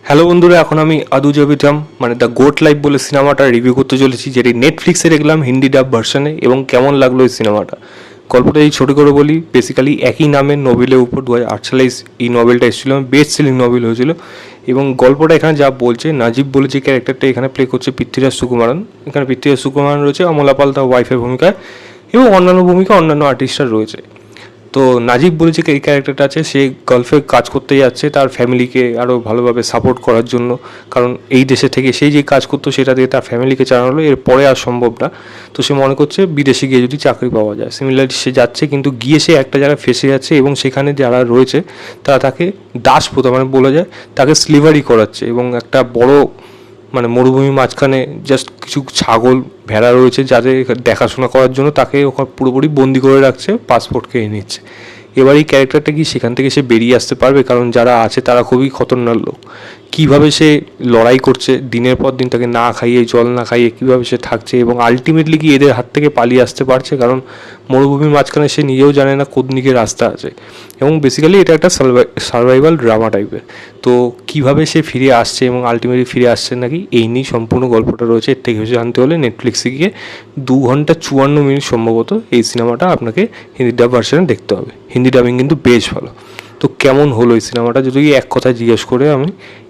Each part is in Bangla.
হ্যালো বন্ধুরা, এখন আমি আদু জাবিতাম মানে দ্য গোট লাইফ বলে সিনেমাটা রিভিউ করতে চলেছি, যেটি নেটফ্লিক্সে দেখলাম হিন্দি ডাব ভার্সনে। এবং কেমন লাগলো এই সিনেমাটা, গল্পটা এই ছোটো করে বলি। বেসিক্যালি একই নামের নোবেলের উপর 2008 সালে এই নভেলটা এসেছিলো, বেস্ট সেলিং নভেল হয়েছিল। এবং গল্পটা এখানে যা বলছে, নাজিব বলে যে ক্যারেক্টারটা এখানে প্লে করছে পৃথ্বীরাজ সুকুমারন। এখানে পৃথ্বীরাজ সুকুমারন রয়েছে, অমলা পাল তার ওয়াইফের ভূমিকায়, এবং অন্যান্য ভূমিকা অন্যান্য আর্টিস্টরা রয়েছে। তো নাজিব বলেছে এই ক্যারেক্টারটা আছে, সে গলফে কাজ করতে যাচ্ছে তার ফ্যামিলিকে আরও ভালোভাবে সাপোর্ট করার জন্য। কারণ এই দেশে থেকে সেই যে কাজ করতো সেটা দিয়ে তার ফ্যামিলিকে চালানো এরপরে আর সম্ভব না। তো সে মনে করছে বিদেশে গিয়ে যদি চাকরি পাওয়া যায়। সিমিলারলি সে যাচ্ছে, কিন্তু গিয়ে সে একটা জায়গায় ফেসে যাচ্ছে, এবং সেখানে যারা রয়েছে তারা তাকে দাসপ্রথা মানে বলা যায় তাকে স্লিভারি করাচ্ছে। এবং একটা বড় মানে মরুভূমির মাঝখানে জাস্ট কিছু ছাগল ভেড়া রয়েছে যাদের দেখাশোনা করার জন্য তাকে ওখানে পুরোপুরি বন্দি করে রাখছে, পাসপোর্ট কেড়ে নিচ্ছে। এবার এই ক্যারেক্টারটা কি সেখান থেকে সে বেরিয়ে আসতে পারবে? কারণ যারা আছে তারা খুবই খতরনাক লোক। কীভাবে সে লড়াই করছে দিনের পর দিন, তাকে না খাইয়ে জল না খাইয়ে কীভাবে সে থাকছে, এবং আলটিমেটলি কি এদের হাত থেকে পালিয়ে আসতে পারছে? কারণ মরুভূমির মাঝখানে সে নিজেও জানে না কোন দিকে রাস্তা আছে। এবং বেসিক্যালি এটা একটা সার্ভাইভাল ড্রামা টাইপের। তো কীভাবে সে ফিরে আসছে এবং আলটিমেটলি ফিরে আসছে নাকি, এই নিয়ে সম্পূর্ণ গল্পটা রয়েছে। এর থেকে বেশি জানতে হলে নেটফ্লিক্সে গিয়ে 2 ঘন্টা 54 মিনিট সম্ভবত এই সিনেমাটা আপনাকে হিন্দি ডাব ভার্সনে দেখতে হবে। হিন্দি ডাবিং কিন্তু বেশ ভালো। তো কেমন হলো এই সিনেমাটা যদি এক কথায় জিজ্ঞেস করে, আমি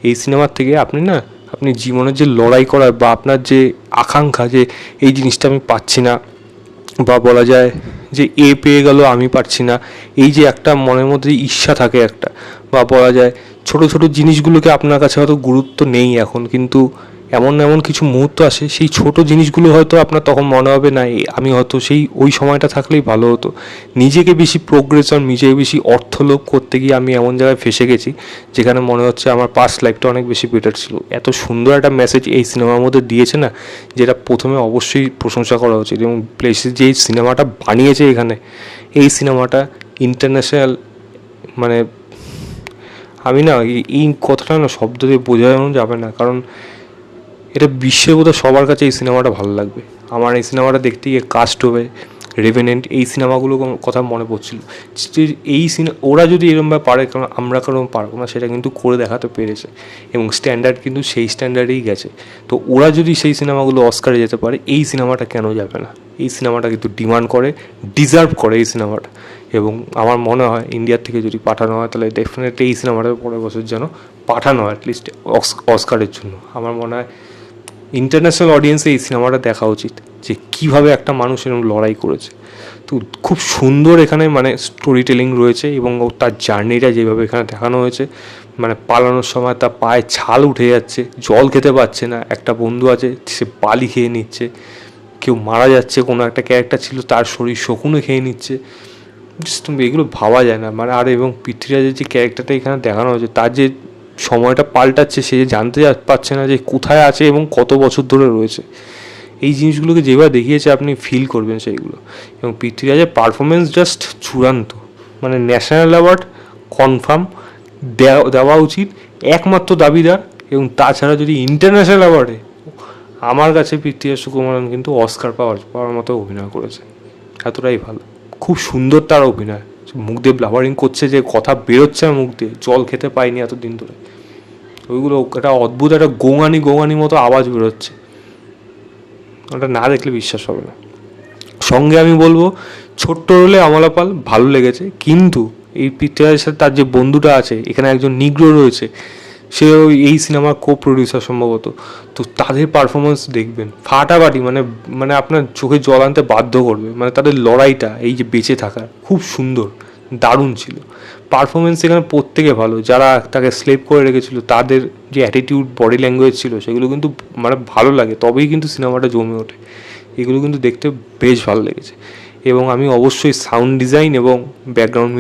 এই সিনেমার থেকে আপনি জীবনের যে লড়াই করার বা আপনার যে আকাঙ্ক্ষা যে এই জিনিসটা আমি পাচ্ছি না, বা বলা যায় যে এ পেয়ে গেল আমি পারছি না, এই যে একটা মনের মধ্যে ঈর্ষা থাকে একটা, বা বলা যায় ছোট ছোট জিনিসগুলোকে আপনার কাছে হয়তো গুরুত্ব নেই এখন, কিন্তু এমন এমন কিছু মুহূর্ত আসে সেই ছোট জিনিসগুলো হয়তো আপনার তখন মনে হবে না আমি হয়তো সেই ওই সময়টা থাকলেই ভালো হতো। নিজেকে বেশি প্রোগ্রেশন, নিজেকে বেশি অর্থলোভ করতে গিয়ে আমি এমন জায়গায় ফেসে গেছি যেখানে মনে হচ্ছে আমার পাস্ট লাইফটা অনেক বেশি বেটার ছিল। এত সুন্দর একটা মেসেজ এই সিনেমার মধ্যে দিয়েছে না, যেটা প্রথমে অবশ্যই প্রশংসা করা উচিত। এবং প্লেসে যে সিনেমাটা বানিয়েছে এখানে, এই সিনেমাটা ইন্টারন্যাশনাল মানে আমি না এই কথাটা না শব্দ দিয়ে বোঝানো যাবে না, কারণ এটা বিশ্বের বোধহয় সবার কাছে এই সিনেমাটা ভালো লাগবে। আমার এই সিনেমাটা দেখতে গিয়ে কাস্ট হবে, রেভেনেন্ট, এই সিনেমাগুলো কথা মনে পড়ছিল। এই ওরা যদি এরমভাবে পারে, কারণ আমরা কারণ পারবো না, সেটা কিন্তু করে দেখাতে পেরেছে। এবং স্ট্যান্ডার্ড কিন্তু সেই স্ট্যান্ডার্ডেই গেছে। তো ওরা যদি সেই সিনেমাগুলো অস্কারে যেতে পারে, এই সিনেমাটা কেন যাবে না? এই সিনেমাটা কিন্তু ডিমান্ড করে, ডিজার্ভ করে এই সিনেমাটা। এবং আমার মনে হয় ইন্ডিয়ার থেকে যদি পাঠানো হয় তাহলে ডেফিনেটলি এই সিনেমাটা পরের বছর যেন পাঠানো হয় অ্যাটলিস্ট অস্কারের জন্য। আমার মনে হয় ইন্টারন্যাশনাল অডিয়েন্সে এই সিনেমাটা দেখা উচিত, যে কীভাবে একটা মানুষ এরকম লড়াই করেছে। তো খুব সুন্দর এখানে মানে স্টোরি টেলিং রয়েছে, এবং তার জার্নিটা যেভাবে এখানে দেখানো হয়েছে, মানে পালানোর সময় তার পায়ে ছাল উঠে যাচ্ছে, জল খেতে পারছে না, একটা বন্ধু আছে সে বালি খেয়ে নিচ্ছে, কেউ মারা যাচ্ছে, কোনো একটা ক্যারেক্টার ছিল তার শরীর শকুনে খেয়ে নিচ্ছে। তুমি এগুলো ভাবা যায় না মানে। আর এবং পৃথ্বীরাজের যে ক্যারেক্টারটা এখানে দেখানো হয়েছে, তার যে সময়টা পাল্টাচ্ছে, সে জানতে পারছে না যে কোথায় আছে এবং কত বছর ধরে রয়েছে। এই জিনিসগুলোকে যেভাবে দেখিয়েছে আপনি ফিল করবেন সেইগুলো। এবং পৃথ্বীরাজের পারফরমেন্স জাস্ট চূড়ান্ত, মানে ন্যাশনাল অ্যাওয়ার্ড কনফার্ম দেওয়া উচিত, একমাত্র দাবিদার। এবং তাছাড়া যদি ইন্টারন্যাশনাল অ্যাওয়ার্ডে, আমার কাছে পৃথ্বীরাজ সুকুমারন কিন্তু অস্কার পাওয়ার মতো অভিনয় করেছে। এতটাই ভালো, খুব সুন্দর তার অভিনয়। মুখ দিয়ে ব্লাবারিং করছে, যে কথা বেরোচ্ছে না মুখ দিয়ে, জল খেতে পাইনি এতদিন ধরে, ওইগুলো একটা অদ্ভুত একটা গোঙানি মতো আওয়াজ বেরোচ্ছে, ওটা না দেখলে বিশ্বাস হবে না। সঙ্গে আমি বলবো, ছোট্ট রোলে অমলা পাল ভালো লেগেছে, কিন্তু এই পৃথ্বীরাজের সাথে তার যে বন্ধুটা আছে, এখানে একজন নিগ্রো রয়েছে, সেও এই সিনেমার কো প্রডিউসার সম্ভবত। তো তাদের পারফরমেন্স দেখবেন ফাটাফাটি, মানে মানে আপনার চোখে জল আনতে বাধ্য করবে। মানে তাদের লড়াইটা, এই যে বেঁচে থাকার, খুব সুন্দর, দারুণ ছিল পারফরমেন্স এখানে প্রত্যেকে ভালো। যারা তাকে স্লেভ করে রেখেছিল তাদের যে অ্যাটিটিউড, বডি ল্যাঙ্গুয়েজ ছিল, সেগুলো কিন্তু মানে ভালো লাগে, তবেই কিন্তু সিনেমাটা জমে ওঠে। এগুলো কিন্তু দেখতে বেশ ভালো লেগেছে। এবং আমি অবশ্যই সাউন্ড ডিজাইন এবং ব্যাকগ্রাউন্ড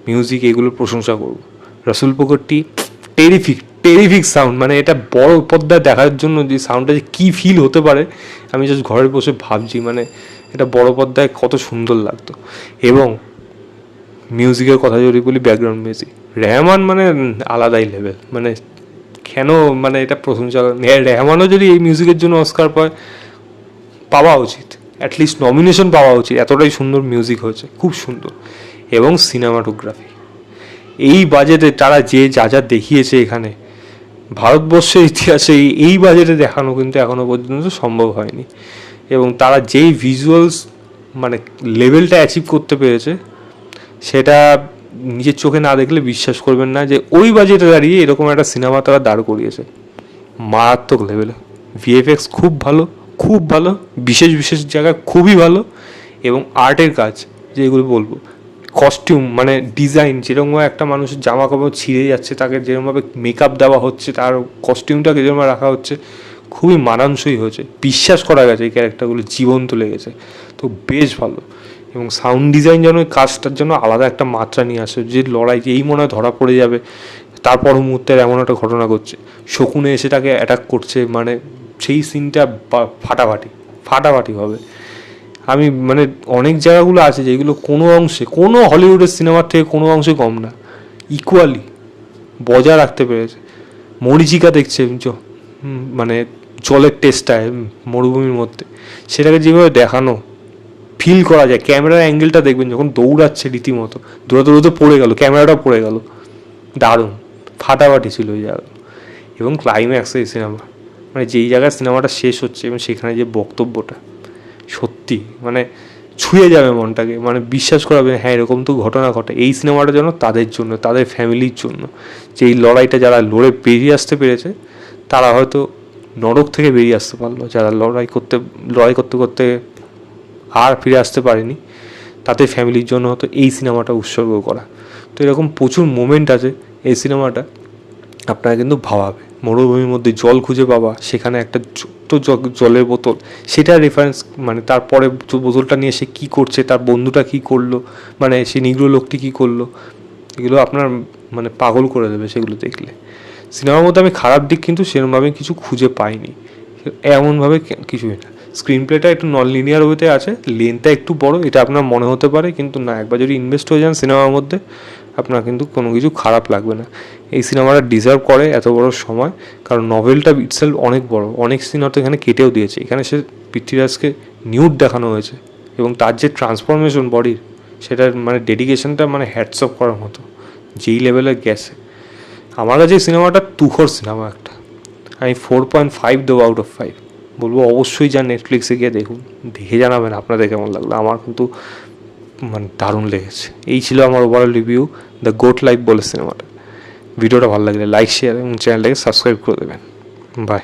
মিউজিক এগুলোর প্রশংসা করব। রাসুল পোকরটি টেরিফিক সাউন্ড, মানে এটা বড় পর্দায় দেখার জন্য যে সাউন্ডটা যে কী ফিল হতে পারে, আমি জাস্ট ঘরে বসে ভাবছি, মানে এটা বড় পর্দায় কত সুন্দর লাগতো। এবং মিউজিকের কথা যদি বলি, ব্যাকগ্রাউন্ড মিউজিক রেহমান মানে আলাদাই লেভেল, মানে কেন মানে এটা প্রশংসা। রেহমানও যদি এই মিউজিকের জন্য অস্কার পাওয়া উচিত, অ্যাটলিস্ট নমিনেশন পাওয়া উচিত, এতটাই সুন্দর মিউজিক হয়েছে, খুব সুন্দর। এবং সিনেমাটোগ্রাফি এই বাজেটে তারা যে যা দেখিয়েছে এখানে, ভারতবর্ষের ইতিহাসে এই বাজেটে দেখানো কিন্তু এখনো পর্যন্ত সম্ভব হয়নি। এবং তারা যেই ভিজুয়ালস মানে লেভেলটা অ্যাচিভ করতে পেরেছে, সেটা নিজের চোখে না দেখলে বিশ্বাস করবেন না যে ওই বাজেটে দাঁড়িয়ে এরকম একটা সিনেমা তারা দাঁড় করিয়েছে। মারাত্মক লেভেলে ভিএফএক্স খুব ভালো, খুব ভালো, বিশেষ বিশেষ জায়গায় খুবই ভালো। এবং আর্টের কাজ যেগুলো বলবো, কস্টিউম মানে ডিজাইন, যেরকমভাবে একটা মানুষের জামা কাপড় ছিঁড়ে যাচ্ছে তাকে যেরকমভাবে মেকআপ দেওয়া হচ্ছে, তার কস্টিউমটাকে যেরকম রাখা হচ্ছে, খুবই মানানসই হয়েছে, বিশ্বাস করা গেছে এই ক্যারেক্টারগুলো জীবন্ত লেগেছে। তো বেশ ভালো। এবং সাউন্ড ডিজাইন যেন ওই কাজটার জন্য আলাদা একটা মাত্রা নিয়ে আসে, যে লড়াই এই মনে হয় ধরা পড়ে যাবে, তারপর মুহূর্তের এমন একটা ঘটনা ঘটছে, শকুনে এসে তাকে অ্যাটাক করছে, মানে সেই সিনটা ফাটাফাটি ফাটাফাটি হবে। আমি মানে অনেক জায়গাগুলো আছে যেগুলো কোনো অংশে, কোনো হলিউডের সিনেমার থেকে কোনো অংশে কম না, ইকুয়ালি বজায় রাখতে পেরেছে। মরিচিকা দেখছে মানে জলের টেস্টটায় মরুভূমির মধ্যে, সেটাকে যেভাবে দেখানো ফিল করা যায়, ক্যামেরার অ্যাঙ্গেলটা দেখবেন যখন দৌড়াচ্ছে রীতিমতো, দৌড়াতে দৌড়াতে পড়ে গেল, ক্যামেরাটা পড়ে গেল, দারুণ ফাটাফাটি ছিল ওই জায়গা। এবং ক্লাইম্যাক্স এই সিনেমা, মানে যেই জায়গায় সিনেমাটা শেষ হচ্ছে এবং সেখানে যে বক্তব্যটা, সত্যি মানে ছুঁয়ে যাবে মনটাকে, মানে বিশ্বাস করাবে হ্যাঁ এরকম তো ঘটনা ঘটে। এই সিনেমাটা যেন তাদের জন্য, তাদের ফ্যামিলির জন্য, যে এই লড়াইটা যারা লড়ে বেরিয়ে আসতে পেরেছে, তারা হয়তো নরক থেকে বেরিয়ে আসতে পারলো, যারা লড়াই করতে করতে আর ফিরে আসতে পারেনি, তাদের ফ্যামিলির জন্য হয়তো এই সিনেমাটা উৎসর্গ করা। তো এরকম প্রচুর মোমেন্ট আছে এই সিনেমাটা, আপনারা কিন্তু ভাবাবে। মরুভূমির মধ্যে জল খুঁজে পাওয়া, সেখানে একটা ছোট্ট জলের বোতল, সেটা রেফারেন্স, মানে তারপরে বোতলটা নিয়ে সে কী করছে, তার বন্ধুটা কী করলো, মানে সে নিগ্রো লোকটি কী করলো, এগুলো আপনার মানে পাগল করে দেবে সেগুলো দেখলে। সিনেমার মধ্যে আমি খারাপ দিক কিন্তু সেরকমভাবে কিছু খুঁজে পাইনি, এমনভাবে কিছুই না। স্ক্রিন প্লেটা একটু নন লিনিয়ার ওয়েতে আছে, লেন্থটা একটু বড়, এটা আপনার মনে হতে পারে, কিন্তু না, একবার যদি ইনভেস্ট হয়ে যান সিনেমার মধ্যে, আপনার কিন্তু কোনো কিছু খারাপ লাগবে না। এই সিনেমাটা ডিজার্ভ করে এত বড় সময়, কারণ নভেলটা ইটসেলফ অনেক বড়, অনেক সিন হয়তো এখানে কেটেও দিয়েছে। এখানে সে পৃথ্বীরাজকে নিউড দেখানো হয়েছে, এবং তার যে ট্রান্সফরমেশন বডির, সেটার মানে ডেডিকেশনটা মানে হ্যাটস অফ করার মতো, যেই লেভেলে গেছে। আমার কাছে এই সিনেমাটা তুখর সিনেমা একটা, আমি 4.5 দেবো আউট অফ 5। বলবো অবশ্যই যান নেটফ্লিক্সে গিয়ে দেখুন, দেখে জানাবেন আপনাদের কেমন লাগলো। আমার কিন্তু মানে দারুণ লেগেছে। এই ছিল আমার overall review the goat life বলে সিনেমাটা। ভিডিওটা ভালো লাগলে লাইক, শেয়ার এবং চ্যানেলটাকে সাবস্ক্রাইব করে দেবেন। বাই।